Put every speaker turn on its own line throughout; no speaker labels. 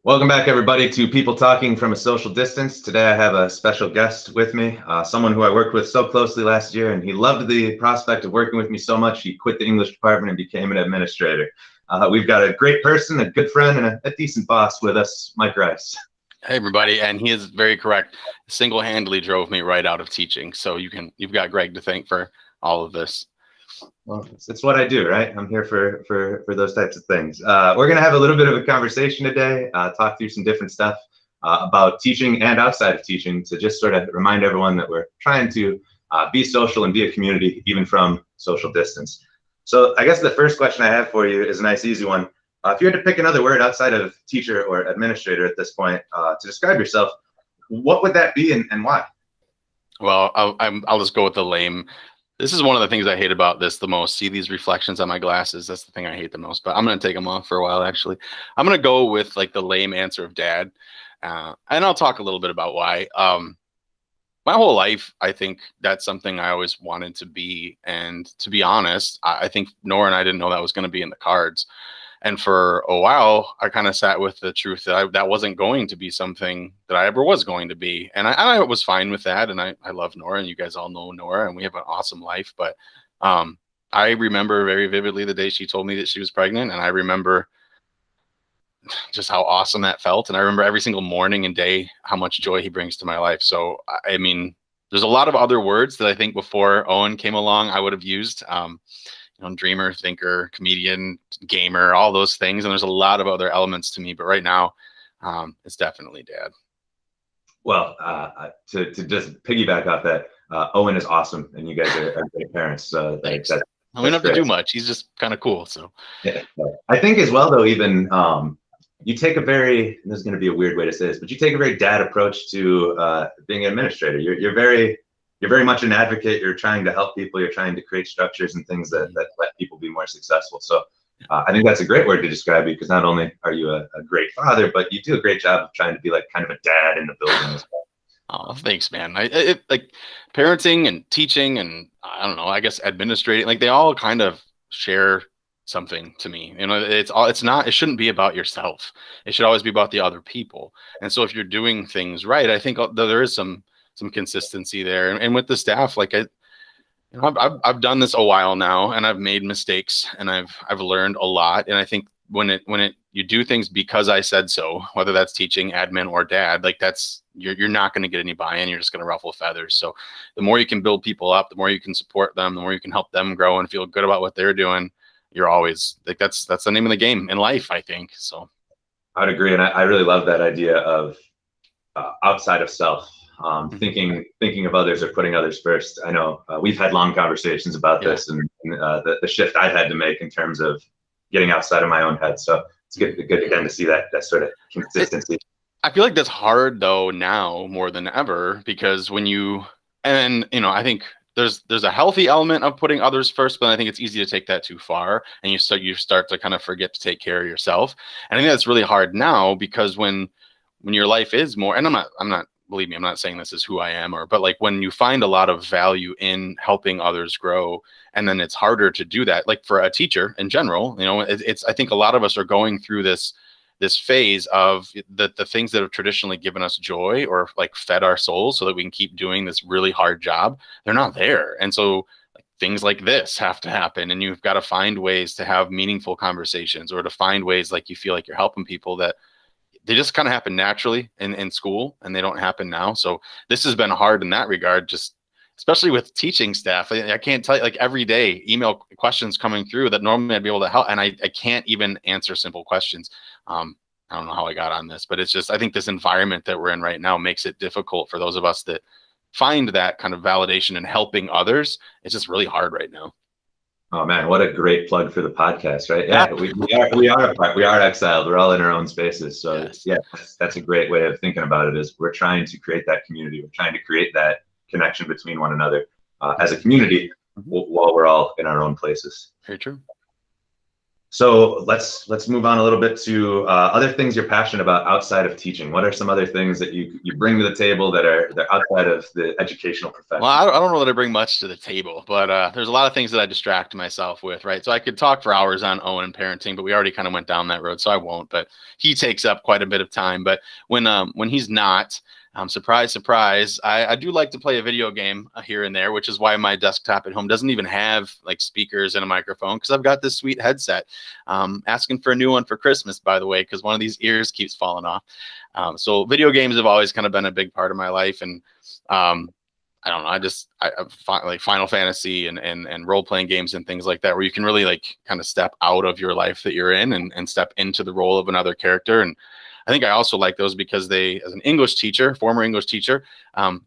Welcome back, everybody, to People Talking from a Social Distance. Today, I have a special guest with me, someone who I worked with so closely last year, and he loved the prospect of working with me so much, he quit the English department and became an administrator. We've got a great person, a good friend, and a decent boss with us, Mike Rice.
Hey, everybody, and he is very correct. Single-handedly drove me right out of teaching, so you've got Greg to thank for all of this.
Well, it's what I do, right? I'm here for those types of things. We're going to have a little bit of a conversation today, talk through some different stuff about teaching and outside of teaching, to just sort of remind everyone that we're trying to be social and be a community, even from social distance. So I guess the first question I have for you is a nice, easy one. If you had to pick another word outside of teacher or administrator at this point to describe yourself, what would that be and why?
Well, I'll just go with the lame. This is one of the things I hate about this the most. See these reflections on my glasses? That's the thing I hate the most, but I'm going to take them off for a while, actually. I'm going to go with like the lame answer of dad. And I'll talk a little bit about why. My whole life, I think that's something I always wanted to be. And to be honest, I think Nora and I didn't know that was going to be in the cards. And for a while, I kind of sat with the truth that that wasn't going to be something that I ever was going to be. And I was fine with that. And I love Nora, and you guys all know Nora, and we have an awesome life. But I remember very vividly the day she told me that she was pregnant. And I remember just how awesome that felt. And I remember every single morning and day how much joy he brings to my life. So, I mean, there's a lot of other words that I think before Owen came along, I would have used. Dreamer, thinker, comedian, gamer, all those things. And there's a lot of other elements to me, but right now, it's definitely dad.
Well, to just piggyback off that, Owen is awesome, and you guys are great parents. So
Thanks. We don't have to do much. He's just kind of cool. So
yeah. I think as well, though, even you take a very, this is going to be a weird way to say this, but you take a very dad approach to being an administrator. You're very much an advocate. You're trying to help people. You're trying to create structures and things that let people be more successful. So I think that's a great word to describe you, because not only are you a great father, but you do a great job of trying to be like kind of a dad in the building as well.
Oh, thanks, man. Like parenting and teaching and I don't know, I guess administrating, like they all kind of share something to me. It shouldn't be about yourself. It should always be about the other people. And so if you're doing things right, I think there is some consistency there. And with the staff, like I've done this a while now, and I've made mistakes, and I've learned a lot. And I think when you do things because I said so, whether that's teaching, admin, or dad, like you're not going to get any buy-in. You're just going to ruffle feathers. So the more you can build people up, the more you can support them, the more you can help them grow and feel good about what they're doing. You're always like, that's the name of the game in life, I think. So
I would agree. And I really love that idea of outside of self. Thinking of others or putting others first. I know we've had long conversations about this and the shift I've had to make in terms of getting outside of my own head. So it's good again to see that sort of consistency.
I feel like that's hard though now more than ever, because I think there's a healthy element of putting others first, but I think it's easy to take that too far, and you start to kind of forget to take care of yourself. And I think that's really hard now, because when your life is more, and I'm not believe me, I'm not saying this is who I am, but like when you find a lot of value in helping others grow, and then it's harder to do that. Like for a teacher in general, I think a lot of us are going through this phase of the things that have traditionally given us joy or like fed our souls so that we can keep doing this really hard job. They're not there. And so things like this have to happen, and you've got to find ways to have meaningful conversations, or to find ways like you feel like you're helping people that they just kind of happen naturally in school, and they don't happen now. So this has been hard in that regard, just especially with teaching staff. I can't tell you, like every day, email questions coming through that normally I'd be able to help, and I can't even answer simple questions. I don't know how I got on this, but it's just, I think this environment that we're in right now makes it difficult for those of us that find that kind of validation in helping others. It's just really hard right now.
Oh man, what a great plug for the podcast, right? Yeah, we are apart. We are exiled. We're all in our own spaces. So yes. Yeah, that's a great way of thinking about it. Is we're trying to create that community. We're trying to create that connection between one another as a community while we're all in our own places.
Very true.
So let's move on a little bit to other things you're passionate about outside of teaching. What are some other things that you bring to the table that are they're outside of the educational
Well,
profession?
I don't know that I bring much to the table, but there's a lot of things that I distract myself with, right? So I could talk for hours on Owen and parenting, but we already kind of went down that road, so I won't. But he takes up quite a bit of time. But when he's not, surprise, surprise, I do like to play a video game here and there, which is why my desktop at home doesn't even have like speakers and a microphone because I've got this sweet headset. Asking for a new one for Christmas, by the way, because one of these ears keeps falling off. So video games have always kind of been a big part of my life, and I don't know. Like Final Fantasy and role playing games and things like that, where you can really like kind of step out of your life that you're in and step into the role of another character. And I think I also like those because they, as an English teacher, former English teacher,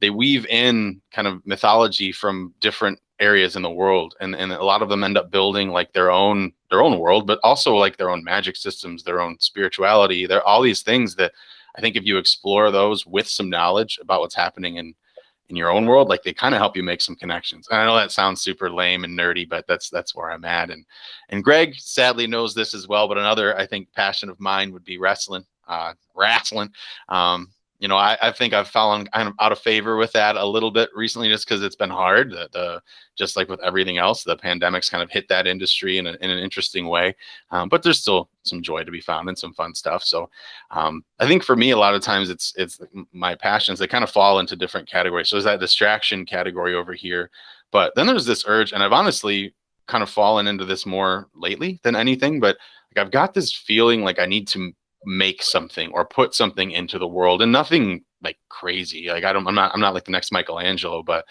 they weave in kind of mythology from different areas in the world, and a lot of them end up building like their own world, but also like their own magic systems, their own spirituality. They're all these things that I think if you explore those with some knowledge about what's happening in your own world, like they kind of help you make some connections. And I know that sounds super lame and nerdy, but that's where I'm at. And Greg sadly knows this as well. But another, I think, passion of mine would be wrestling. Wrasslin. I think I've fallen kind of out of favor with that a little bit recently, just because it's been hard. Just like with everything else, the pandemic's kind of hit that industry in an interesting way. But there's still some joy to be found and some fun stuff. So I think for me, a lot of times it's my passions, they kind of fall into different categories. So there's that distraction category over here, but then there's this urge, and I've honestly kind of fallen into this more lately than anything. But like I've got this feeling like I need to make something or put something into the world, and nothing like crazy. Like I'm not like the next Michelangelo, but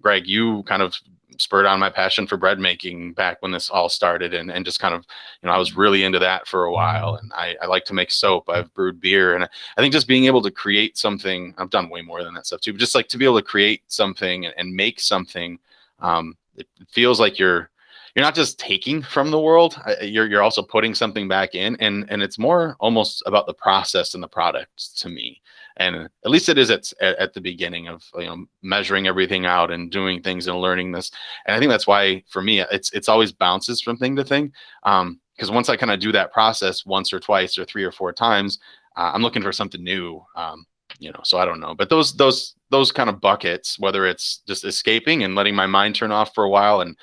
Greg, you kind of spurred on my passion for bread making back when this all started, and just kind of, I was really into that for a while, and I like to make soap. I've brewed beer, and I think just being able to create something, I've done way more than that stuff too, but just like to be able to create something and make something, it feels like you're not just taking from the world, you're also putting something back in, and it's more almost about the process and the product to me. And at least it is at the beginning of measuring everything out and doing things and learning this. And I think that's why for me it's always bounces from thing to thing, because once I kind of do that process once or twice or 3 or 4 times, I'm looking for something new. So I don't know, but those kind of buckets, whether it's just escaping and letting my mind turn off for a while and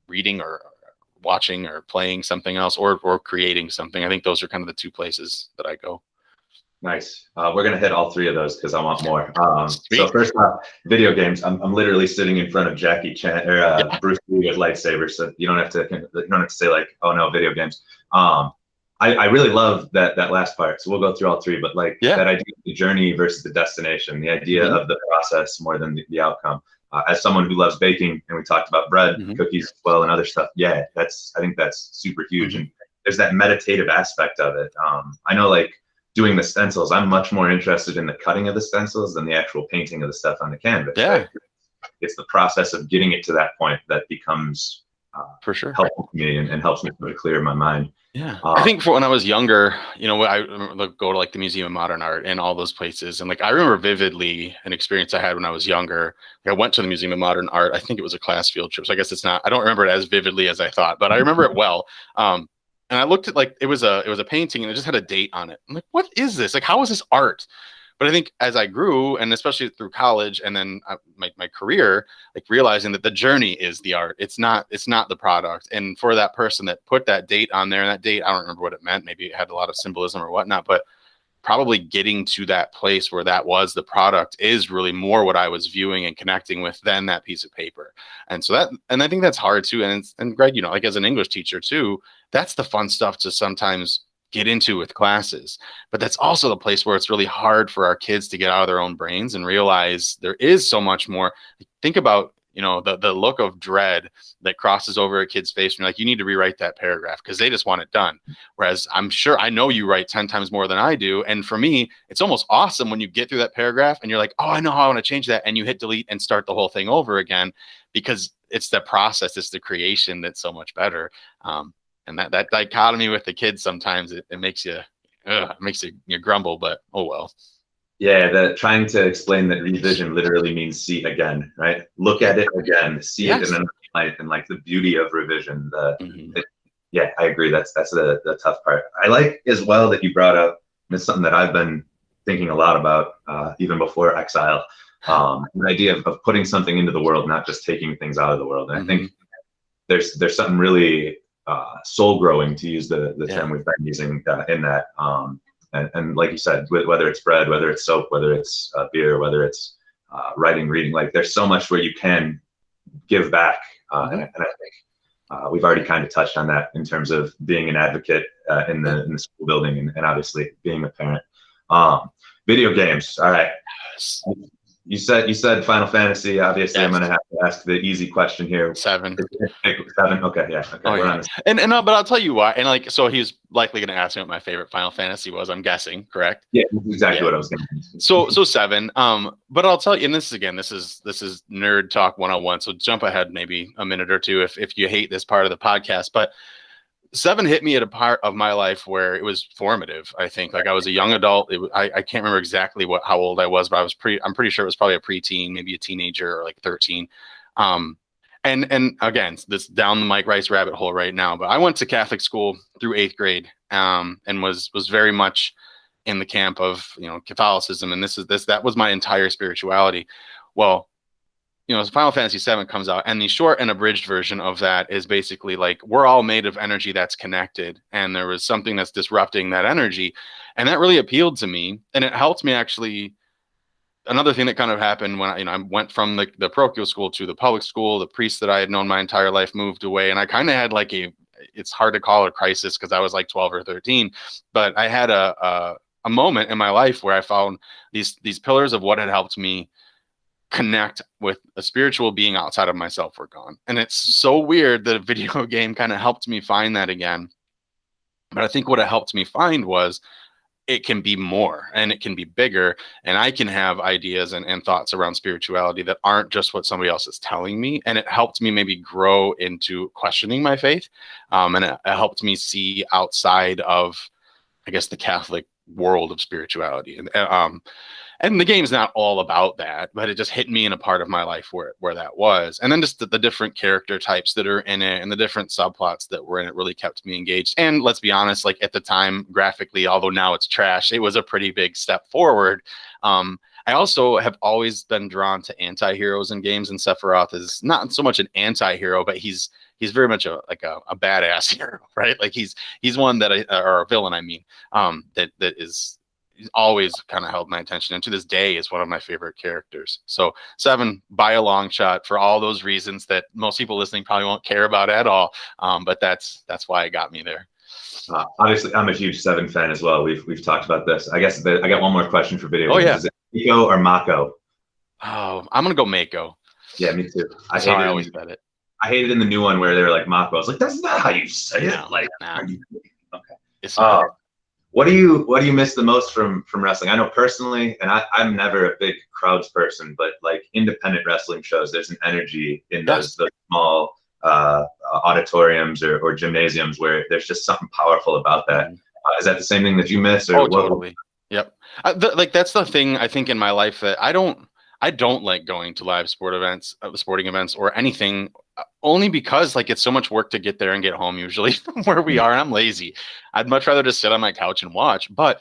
reading or watching or playing something else, or creating something, I think those are kind of the 2 places that I go.
Nice. We're gonna hit all 3 of those because I want more. So first off, video games. I'm literally sitting in front of Jackie Chan or Bruce Lee with lightsabers, so you don't have to say like, oh no, video games. I really love that last part. So we'll go through all 3, but like that idea of the journey versus the destination, the idea of the process more than the outcome. As someone who loves baking, and we talked about bread, cookies as well, and other stuff. Yeah, I think that's super huge. And there's that meditative aspect of it. I know, like doing the stencils, I'm much more interested in the cutting of the stencils than the actual painting of the stuff on the canvas.
Yeah,
right? It's the process of getting it to that point that becomes
for sure
helpful to me and helps me to clear my mind.
Yeah, I think for when I was younger, I go to like the Museum of Modern Art and all those places, and like I remember vividly an experience I had when I was younger. Like, I went to the Museum of Modern Art. I think it was a class field trip, so I guess it's not. I don't remember it as vividly as I thought, but I remember it well. And I looked at like it was a painting, and it just had a date on it. I'm like, what is this? Like, how is this art? But I think as I grew, and especially through college and then my career, like realizing that the journey is the art. It's not the product. And for that person that put that date on there, and that date, I don't remember what it meant. Maybe it had a lot of symbolism or whatnot, but probably getting to that place where that was the product is really more what I was viewing and connecting with than that piece of paper. And so and I think that's hard too. And Greg, like as an English teacher too, that's the fun stuff to sometimes get into with classes, but that's also the place where it's really hard for our kids to get out of their own brains and realize there is so much more. Think about, the look of dread that crosses over a kid's face. And you're like, you need to rewrite that paragraph because they just want it done. Whereas I know you write 10 times more than I do. And for me, it's almost awesome when you get through that paragraph and you're like, oh, I know how I want to change that. And you hit delete and start the whole thing over again, because it's the process, it's the creation that's so much better. And that dichotomy with the kids, sometimes it makes you grumble, but oh well.
Yeah, trying to explain that revision literally means see again, right? Look at it again, see it in another light, and like the beauty of revision. Yeah, I agree. That's the tough part. I like as well that you brought up, and it's something that I've been thinking a lot about even before Exile. The idea of putting something into the world, not just taking things out of the world. And I think there's something really soul growing, to use the term we've been using in that. And like you said, whether it's bread, whether it's soap, whether it's beer, whether it's writing, reading, like there's so much where you can give back. And I think we've already kind of touched on that in terms of being an advocate in the school building, and obviously being a parent. Video games. All right. You said Final Fantasy. Obviously, yes. I'm going to have to ask the easy question here.
7.
7. Okay, yeah. Okay,
we're on this. And but I'll tell you why. And like, so he's likely going to ask me what my favorite Final Fantasy was. I'm guessing, correct?
Yeah, that's exactly what I was going to.
So 7. But I'll tell you, and this is nerd talk 101. So jump ahead maybe a minute or two if you hate this part of the podcast. But 7 hit me at a part of my life where it was formative. I think, like, I was a young adult. I can't remember exactly how old I was, but I'm pretty sure it was probably a preteen, maybe a teenager, or like 13. And again, this down the Mike Rice rabbit hole right now. But I went to Catholic school through 8th grade, and was very much in the camp of Catholicism, and that was my entire spirituality. Well, Final Fantasy VII comes out, and the short and abridged version of that is basically like, we're all made of energy that's connected, and there was something that's disrupting that energy. And that really appealed to me, and it helped me actually. Another thing that kind of happened when I went from the parochial school to the public school, the priest that I had known my entire life moved away, and I kind of had like it's hard to call it a crisis because I was like 12 or 13, but I had a moment in my life where I found these pillars of what had helped me connect with a spiritual being outside of myself were gone. And it's so weird that a video game kind of helped me find that again. But I think what it helped me find was it can be more, and it can be bigger, and I can have ideas and thoughts around spirituality that aren't just what somebody else is telling me. And it helped me maybe grow into questioning my faith. And it helped me see outside of, I guess, the Catholic world of spirituality. And the game's not all about that, but it just hit me in a part of my life where that was. And then just the different character types that are in it and the different subplots that were in it really kept me engaged. And let's be honest, like at the time, graphically, although now it's trash, it was a pretty big step forward. I also have always been drawn to anti-heroes in games, and Sephiroth is not so much an anti-hero, but he's very much a badass hero, right? Like he's one that or a villain, I mean, that is always kind of held my attention, and to this day is one of my favorite characters. So 7 by a long shot, for all those reasons that most people listening probably won't care about at all. But that's why it got me there.
Obviously, I'm a huge 7 fan as well. We've talked about this. I guess I got one more question for video games.
Yeah.
Is it Mako or Mako?
Oh, I'm gonna go Mako.
Yeah, me too.
I always said it.
I hated in the new one where they were like Mako. I was like, that's not how you say it. Like,
nah.
Okay.
It's not.
What do you miss the most from wrestling? I know personally, and I'm never a big crowds person, but like independent wrestling shows, there's an energy in those small auditoriums or gymnasiums where there's just something powerful about that. Is that the same thing that you miss? Or
totally. Yep. That's the thing I think in my life that I don't like going to live sporting events or anything, only because like it's so much work to get there and get home usually from where we are, and I'm lazy. I'd much rather just sit on my couch and watch. But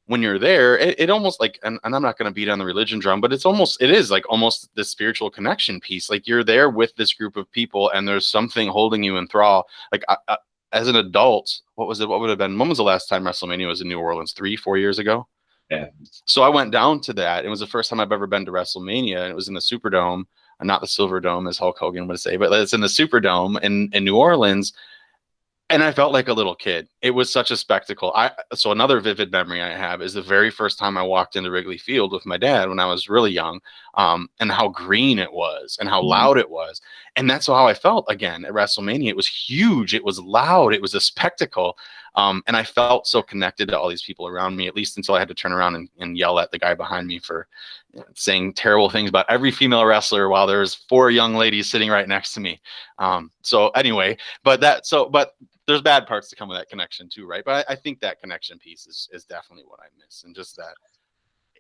when you're there, it almost like, and I'm not going to beat on the religion drum, but it is like almost the spiritual connection piece. Like you're there with this group of people, and there's something holding you in thrall. Like as an adult, what would have been, when was the last time WrestleMania was in New Orleans? 3-4 years ago?
Yeah.
So I went down to that. It was the first time I've ever been to WrestleMania, and it was in the Superdome, not the Silver Dome, as Hulk Hogan would say, but it's in the Superdome in New Orleans. And I felt like a little kid. It was such a spectacle. So another vivid memory I have is the very first time I walked into Wrigley Field with my dad when I was really young, and how green it was and how loud it was. And that's how I felt again at WrestleMania. It was huge. It was loud. It was a spectacle. And I felt so connected to all these people around me, at least until I had to turn around and yell at the guy behind me for saying terrible things about every female wrestler while there's 4 young ladies sitting right next to me. So anyway, but there's bad parts to come with that connection too, right? But I think that connection piece is definitely what I miss, and just that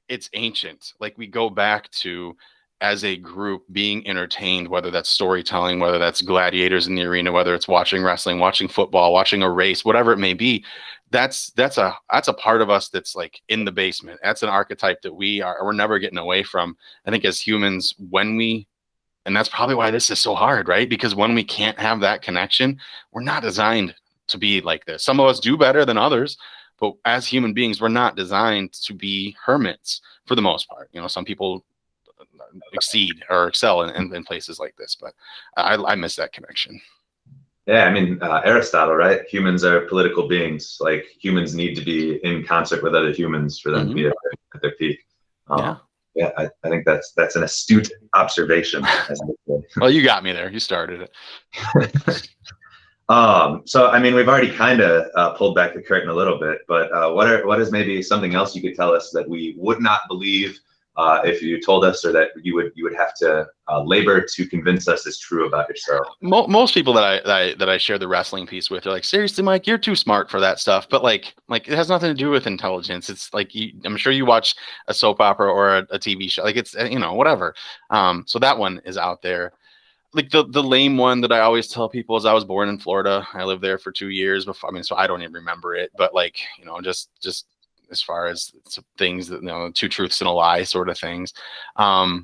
it's ancient. Like we go back to as a group being entertained, whether that's storytelling, whether that's gladiators in the arena, whether it's watching wrestling, watching football, watching a race, whatever it may be, that's a part of us that's like in the basement. That's an archetype that we're never getting away from. I think as humans, and that's probably why this is so hard, right? Because when we can't have that connection, we're not designed to be like this. Some of us do better than others, but as human beings, we're not designed to be hermits for the most part. Some people exceed or excel in places like this, but I miss that connection.
Yeah, I mean, Aristotle, right? Humans are political beings. Like humans need to be in concert with other humans for them to be at their peak.
Yeah.
Yeah, I think that's an astute observation.
Well, you got me there. You started it.
So I mean, we've already kind of pulled back the curtain a little bit, but what is maybe something else you could tell us that we would not believe if you told us, or that you would have to labor to convince us is true about yourself?
Most people that I share the wrestling piece with are like, seriously, Mike, you're too smart for that stuff. But like it has nothing to do with intelligence. It's like I'm sure you watch a soap opera or a TV show. Like it's whatever. So that one is out there. Like the lame one that I always tell people is I was born in Florida. I lived there for 2 years before. I mean, so I don't even remember it. But like just as far as things that 2 truths and a lie sort of things. I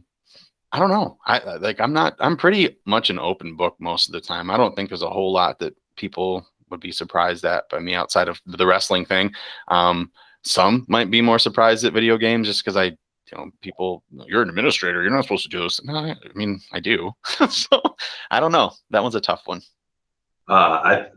don't know. I'm pretty much an open book most of the time. I don't think there's a whole lot that people would be surprised at by me outside of the wrestling thing. Some might be more surprised at video games just because people, you're an administrator, you're not supposed to do this. No, I mean, I do. So I don't know. That one's a tough one.
I've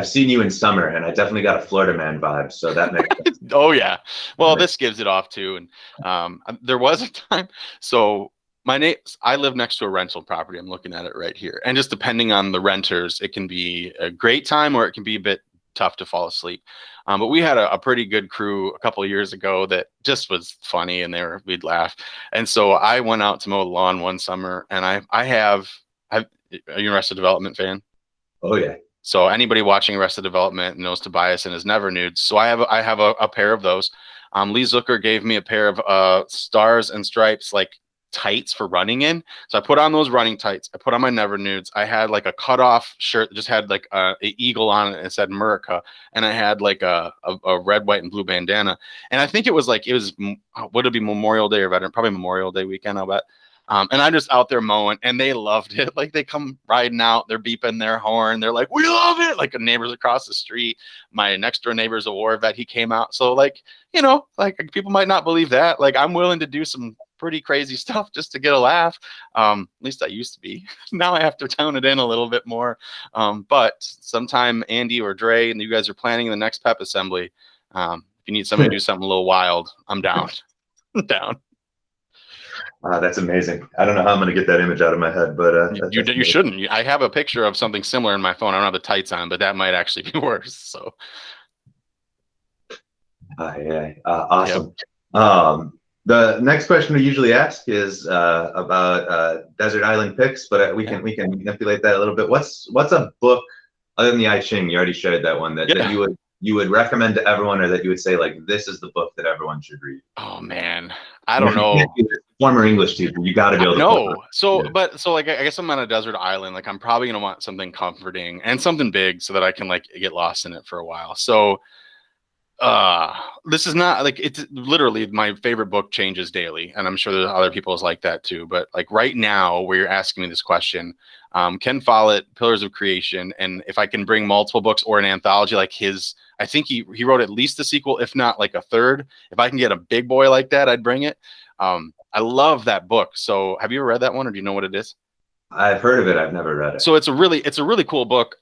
seen you in summer, and I definitely got a Florida man vibe, so that makes sense.
Oh yeah. Well, this gives it off too. And there was a time. So I live next to a rental property. I'm looking at it right here. And just depending on the renters, it can be a great time or it can be a bit tough to fall asleep. But we had a pretty good crew a couple of years ago that just was funny, and we'd laugh. And so I went out to mow the lawn one summer, and are you an Arrested Development fan?
Oh yeah.
So anybody watching Arrested Development knows Tobias and his Never Nudes. So I have a pair of those. Lee Zucker gave me a pair of Stars and Stripes like tights for running in. So I put on those running tights. I put on my Never Nudes. I had like a cutoff shirt that just had like an eagle on it and it said America. And I had like a red, white, and blue bandana. And I think it was would it be Memorial Day or Veteran? Probably Memorial Day weekend, I'll bet. And I'm just out there mowing, and they loved it. Like they come riding out, they're beeping their horn. They're like, "We love it!" Like neighbors across the street. My next door neighbor's a war vet. He came out. So like people might not believe that. Like I'm willing to do some pretty crazy stuff just to get a laugh. At least I used to be. Now I have to tone it in a little bit more. But sometime Andy or Dre and you guys are planning the next pep assembly. If you need somebody to do something a little wild, I'm down. I'm down.
That's amazing. I don't know how I'm going to get that image out of my head, but
you shouldn't. I have a picture of something similar in my phone. I don't have the tights on, but that might actually be worse. So,
awesome. Yep. The next question we usually ask is about desert island picks, but we can manipulate that a little bit. What's a book other than the I Ching? You already shared that one that you would recommend to everyone, or that you would say like this is the book that everyone should read?
Oh man, I don't know.
Former English teacher, you got to be able to.
No, I guess I'm on a desert island. Like I'm probably gonna want something comforting and something big so that I can like get lost in it for a while. So this is not like, it's literally my favorite book changes daily, and I'm sure there's other people's like that too. But like right now, where you're asking me this question, Ken Follett, Pillars of Creation, and if I can bring multiple books or an anthology like his, I think he wrote at least a sequel, if not like a third. If I can get a big boy like that, I'd bring it. I love that book. So have you ever read that one, or do you know what it is?
I've heard of it. I've never read it.
So it's a really cool book.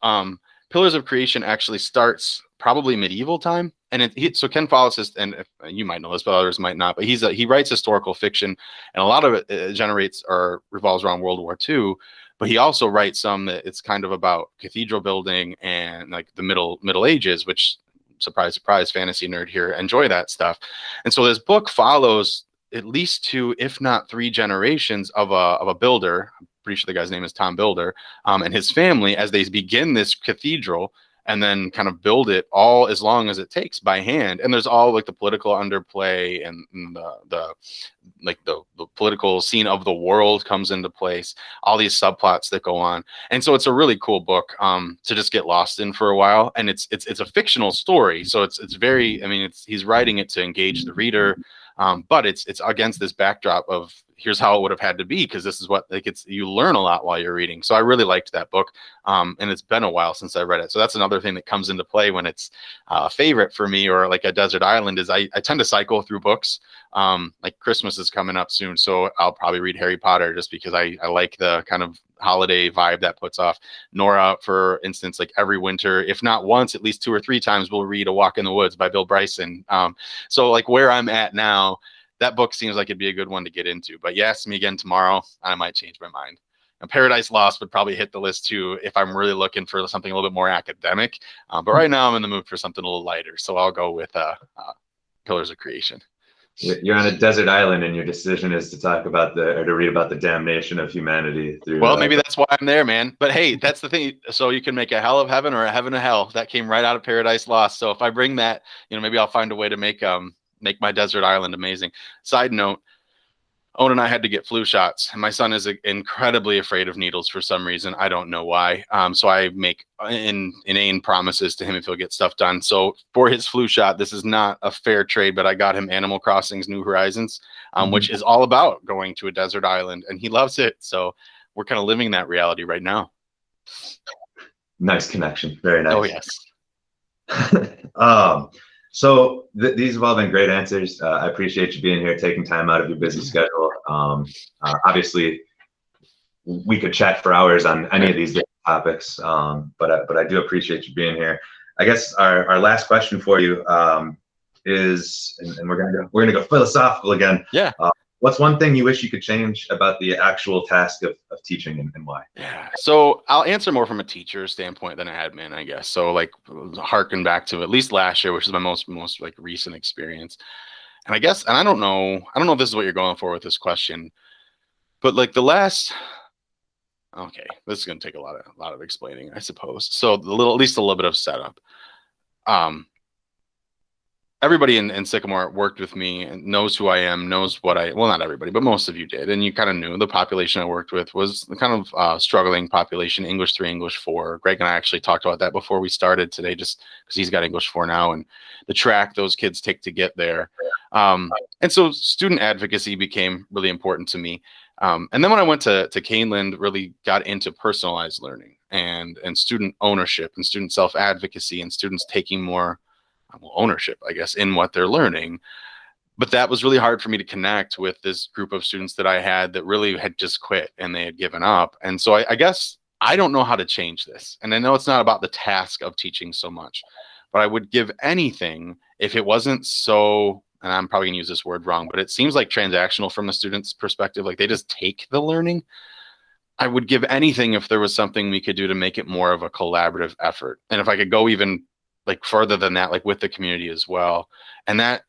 Pillars of Creation actually starts probably medieval time. And so Ken Follett is, and you might know this, but others might not, but he writes historical fiction, and a lot of it generates or revolves around World War II. But he also writes some that it's kind of about cathedral building and like the Middle Ages, which, surprise, surprise, fantasy nerd here, enjoy that stuff. And so this book follows at least 2, if not 3 generations of a builder. I'm pretty sure the guy's name is Tom Builder, and his family as they begin this cathedral. and then kind of build it all as long as it takes by hand. And there's all like the political underplay and the like the political scene of the world comes into place, all these subplots that go on. And so it's a really cool book to just get lost in for a while. And it's a fictional story. So it's very, I mean, he's writing it to engage the reader. But it's against this backdrop of here's how it would have had to be, because this is what, like, it's, you learn a lot while you're reading. So I really liked that book, and it's been a while since I read it. So that's another thing that comes into play when it's a favorite for me, or like a desert island, is I tend to cycle through books. Like Christmas is coming up soon, so I'll probably read Harry Potter just because I like the kind of holiday vibe that puts off. Nora, for instance, like every winter, if not once, at least 2 or 3 times, we'll read A Walk in the Woods by Bill Bryson. So like where I'm at now, that book seems like it'd be a good one to get into. But you ask me again tomorrow, I might change my mind. And Paradise Lost would probably hit the list too if I'm really looking for something a little bit more academic. But right now I'm in the mood for something a little lighter, so I'll go with Pillars of Creation.
You're on a desert island, and your decision is to talk about to read about the damnation of humanity through.
Well, maybe that's why I'm there, man. But hey, that's the thing. So you can make a hell of heaven or a heaven of hell. That came right out of Paradise Lost. So if I bring that, maybe I'll find a way to make my desert island amazing. Side note, Owen and I had to get flu shots. My son is incredibly afraid of needles for some reason. I don't know why. So I make inane promises to him if he'll get stuff done. So for his flu shot, this is not a fair trade, but I got him Animal Crossing's New Horizons, which is all about going to a desert island, and he loves it. So we're kind of living that reality right now.
Nice connection. Very nice.
Oh, yes.
So these have all been great answers. I appreciate you being here, taking time out of your busy schedule. Obviously, we could chat for hours on any of these different topics, but I do appreciate you being here. I guess our last question for you is, and we're gonna go philosophical again.
Yeah.
What's one thing you wish you could change about the actual task of teaching, and why?
Yeah. So I'll answer more from a teacher standpoint than an admin, I guess. So like harken back to at least last year, which is my most like recent experience. And I guess, and I don't know if this is what you're going for with this question, but like okay, this is going to take a lot of explaining, I suppose. So at least a little bit of setup. Everybody in Sycamore worked with me and knows who I am, knows what well, not everybody, but most of you did. And you kind of knew the population I worked with was the kind of struggling population, English 3, English 4. Greg and I actually talked about that before we started today, just because he's got English 4 now, and the track those kids take to get there. And so student advocacy became really important to me. And then when I went to Caneland, really got into personalized learning and student ownership and student self-advocacy and students taking more ownership, I guess, in what they're learning. But that was really hard for me to connect with this group of students that I had that really had just quit and they had given up. And so I guess I don't know how to change this. And I know it's not about the task of teaching so much, but I would give anything if it wasn't so, and I'm probably gonna use this word wrong, but it seems like transactional from a student's perspective, like they just take the learning. I would give anything if there was something we could do to make it more of a collaborative effort. And if I could go even like further than that, like with the community as well. And that,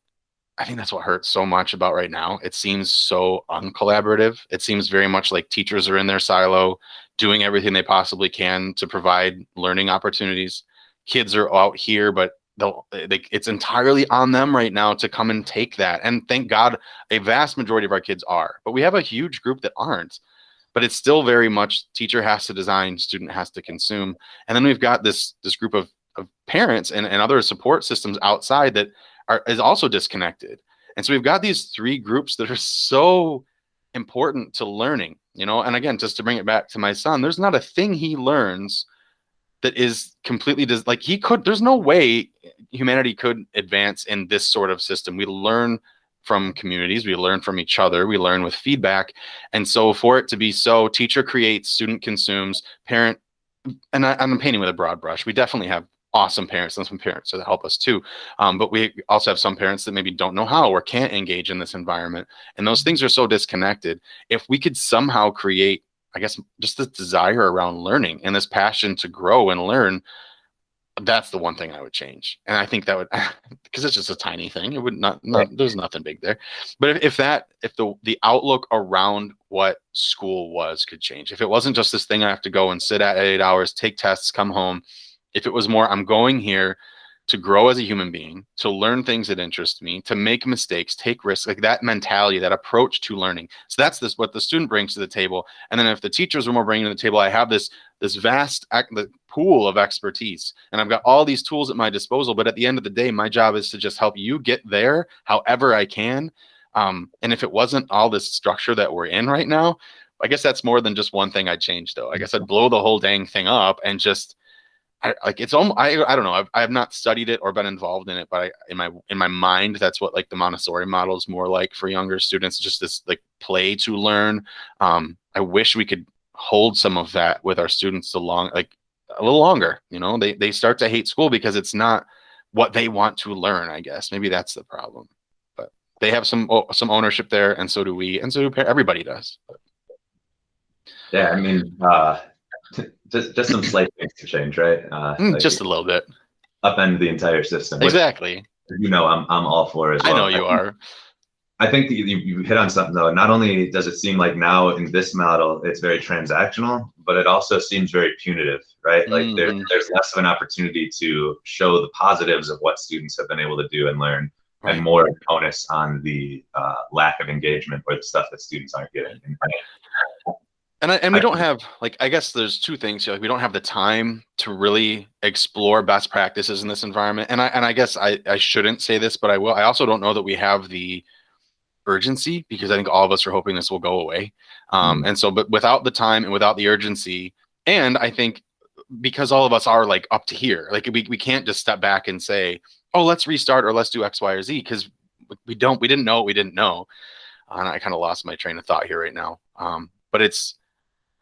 I think that's what hurts so much about right now. It seems so uncollaborative. It seems very much like teachers are in their silo doing everything they possibly can to provide learning opportunities. Kids are out here, but it's entirely on them right now to come and take that. And thank God a vast majority of our kids are, but we have a huge group that aren't. But it's still very much teacher has to design, student has to consume. And then we've got this group of parents and other support systems outside that is also disconnected. And so we've got these 3 groups that are so important to learning, and again, just to bring it back to my son, there's not a thing he learns that is completely there's no way humanity could advance in this sort of system. We learn from communities, we learn from each other, we learn with feedback. And so for it to be so teacher creates, student consumes, parent, and I'm painting with a broad brush, we definitely have awesome parents and some parents that help us too. But we also have some parents that maybe don't know how or can't engage in this environment. And those things are so disconnected. If we could somehow create, I guess, just this desire around learning and this passion to grow and learn, that's the one thing I would change. And I think that would, because it's just a tiny thing, it would not there's nothing big there. But if the outlook around what school was could change, if it wasn't just this thing I have to go and sit at 8 hours, take tests, come home, If it was more, I'm going here to grow as a human being, to learn things that interest me, to make mistakes, take risks, like that mentality, that approach to learning. So that's what the student brings to the table. And then if the teachers are more bringing to the table, I have this vast pool of expertise, and I've got all these tools at my disposal. But at the end of the day, my job is to just help you get there however I can. And if it wasn't all this structure that we're in right now, I guess that's more than just one thing I'd change, though. I guess I'd blow the whole dang thing up and just it's almost, I don't know. I've not studied it or been involved in it, but in my mind, that's what like the Montessori model is more like for younger students, just this like play to learn. I wish we could hold some of that with our students like a little longer. You know, they start to hate school because it's not what they want to learn, I guess. Maybe that's the problem. But they have some ownership there, and so do we, and so do everybody does.
Yeah, I mean, just some slight things to change, right? Like
just a little bit.
Upend the entire system.
Exactly.
Which, you know, I'm all for as well.
I know you are.
I think you hit on something though. Not only does it seem like now in this model it's very transactional, but it also seems very punitive, right? Like there's less of an opportunity to show the positives of what students have been able to do and learn, and more onus on the lack of engagement or the stuff that students aren't getting.
And we don't have, like, I guess there's two things here. Like, we don't have the time to really explore best practices in this environment. And I guess I shouldn't say this, but I will. I also don't know that we have the urgency, because I think all of us are hoping this will go away. And so, but without the time and without the urgency, and I think because all of us are like up to here, like we can't just step back and say, oh, let's restart or let's do X, Y, or Z, because we didn't know what we didn't know. And I kind of lost my train of thought here right now. But it's,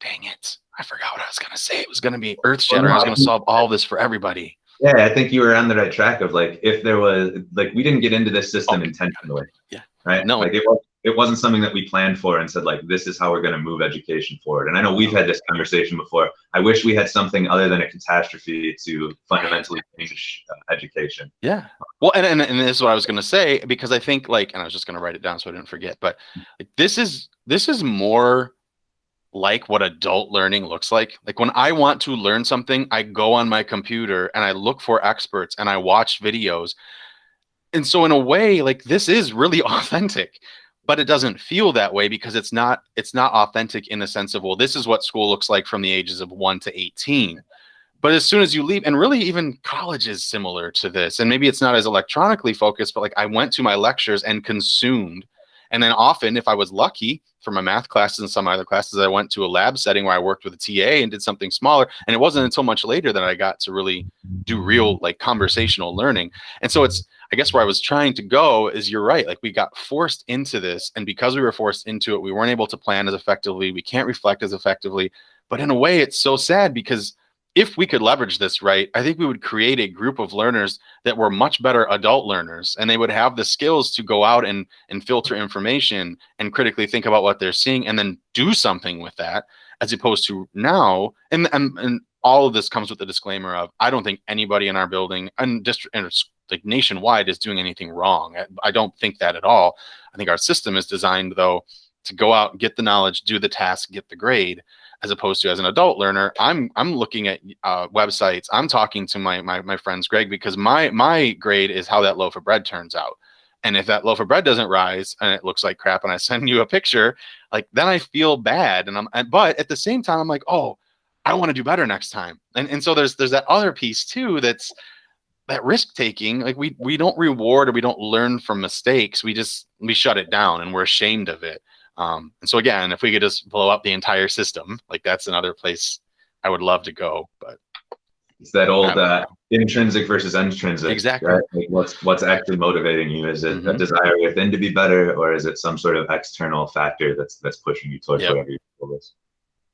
dang it, I forgot what I was going to say. It was going to be earth shattering. I was going to solve all this for everybody.
Yeah, I think you were on the right track of like, if there was, like, we didn't get into this system intentionally.
Yeah.
Right.
No.
Like it wasn't something that we planned for and said, like, this is how we're going to move education forward. And I know we've had this conversation before. I wish we had something other than a catastrophe to fundamentally change education.
Yeah. Well, and this is what I was going to say, because I think, like, and I was just going to write it down so I didn't forget, but like, this is more like what adult learning looks like. Like, when I want to learn something, I go on my computer and I look for experts and I watch videos. And so in a way, like, this is really authentic, but it doesn't feel that way because it's not authentic in the sense of, well, this is what school looks like from the ages of 1 to 18. But as soon as you leave, and really even college is similar to this, and maybe it's not as electronically focused, but like, I went to my lectures and consumed. And then often, if I was lucky, for my math classes and some other classes, I went to a lab setting where I worked with a TA and did something smaller. And it wasn't until much later that I got to really do real, like, conversational learning. And so it's, I guess where I was trying to go is, you're right. Like, we got forced into this. And because we were forced into it, we weren't able to plan as effectively. We can't reflect as effectively. But in a way, it's so sad, because if we could leverage this right, I think we would create a group of learners that were much better adult learners, and they would have the skills to go out and filter information and critically think about what they're seeing and then do something with that, as opposed to now. And all of this comes with the disclaimer of, I don't think anybody in our building and district and like nationwide is doing anything wrong. I don't think that at all. I think our system is designed, though, to go out, get the knowledge, do the task, get the grade, as opposed to, as an adult learner, I'm looking at websites. I'm talking to my friends, Greg, because my grade is how that loaf of bread turns out. And if that loaf of bread doesn't rise and it looks like crap, and I send you a picture, like, then I feel bad. But at the same time, I'm like, oh, I want to do better next time. And so there's that other piece too, that's that risk taking. Like, we don't reward, or we don't learn from mistakes. We shut it down, and we're ashamed of it. And so again, if we could just blow up the entire system, like, that's another place I would love to go. But
it's that old intrinsic versus extrinsic.
Exactly.
Right? Like, what's actually motivating you? Is it a desire within to be better, or is it some sort of external factor that's pushing you towards whatever your goal is?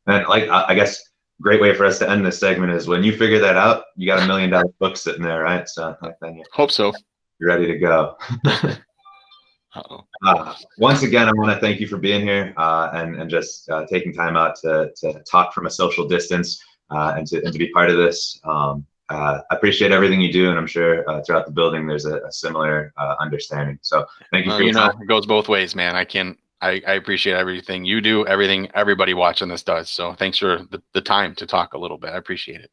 And, like, I guess great way for us to end this segment is, when you figure that out, you got $1 million book sitting there, right? So, like, then
hope so.
You're ready to go. Once again, I want to thank you for being here and just taking time out to talk from a social distance and to be part of this. I appreciate everything you do, and I'm sure throughout the building there's a similar understanding. So thank you for your time.
It goes both ways, man. I appreciate everything you do, everything everybody watching this does. So thanks for the time to talk a little bit. I appreciate it.